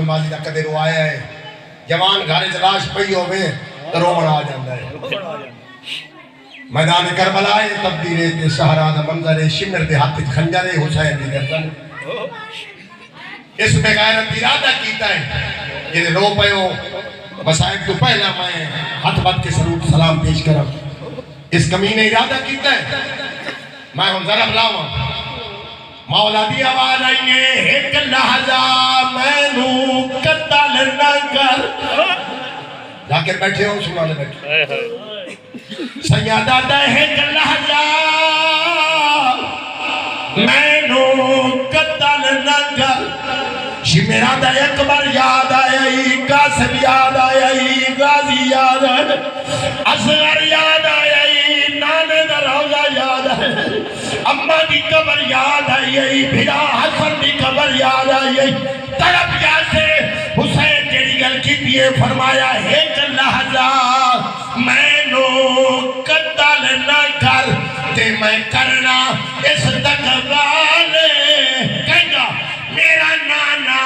الماضی دا کدے رو آیا ہے جوان گھارے جلاش پئی ہوئے رومن آ جاندہ ہے میدان کربلا ہے تبدیرے تے سہرا دا منظر شمر دے ہاتھ خنجر حسین دی گردن اس میں غیرت ارادہ کیتا ہے یہ رو پئے ہو مسائب تو پہلا میں ہاتھ بات کے سلوٹ سلام پیش کرم اس کمی نے ارادہ کیتا ہے میں ہم ذرا بلاؤں مولا دی آواز آئیے ایک لحظہ میں نو قتل نہ کر ذاکر بیٹھے ہو سنا لے بیٹھے سیادہ دا ایک لحظہ میں نو قتل نہ کر شمیرہ دا اکبر یاد آئی قاسم یاد آئی غازی یاد آئی اصغر یاد آئی نانے دا روزہ یاد آئی اممہ دی قبر یاد آئی بھیرا حسن دی قبر یاد آئی طرف جیسے حسین جیڑی گل کی دیئے فرمایا ایک لحظہ میں نو قتل نہ کر تے میں کرنا اس تقبال کہنگا میرا نانا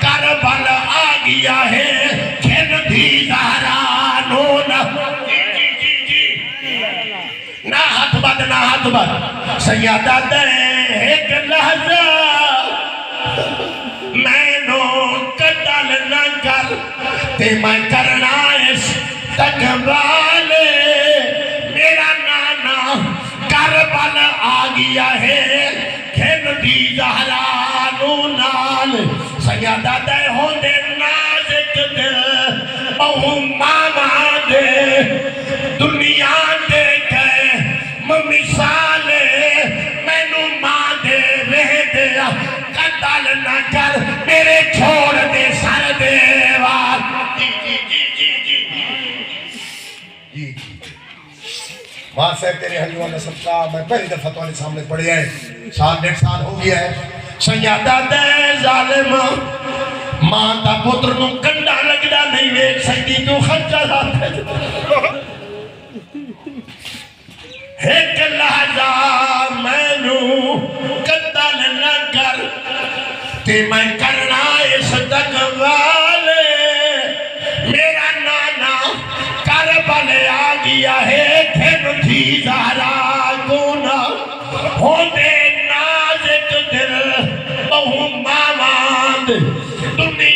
کربل آ گیا ہے کھن بھی زہرانو نہ نہ ہاتھ بد سیادہ دے ایک لحظہ میں نو قتل نہ کر تے میں کرنا اس تقبال میرا نانا کربل آ گیا ہے کھن بھی زہرانو نال سیادہ دے ہوں دے نازک دل بہو ماما دے دنیا دے گئے مثالے میں نو ماں دے رہ دیا قتل نہ کر میرے چھوڑ دے سر دیوار جی ماں صاحب تیرے حجوان نصب کا میں پہلی دفعہ توانے سامنے پڑھے ہیں 1.5 سال ہو گیا ہے سیادہ دے ظالم ماں تا پتر نو کنڈا لگدا نہیں ویک سکتی تو خرچہ ذات ہے ایک لحظہ میں نو قتل نہ کر تے میں کرنا اس تقبال میرا نانا کربل آ گیا ہے پھر تھی زہرا گونا ہوندے نازک دل بہو ماماند دنیا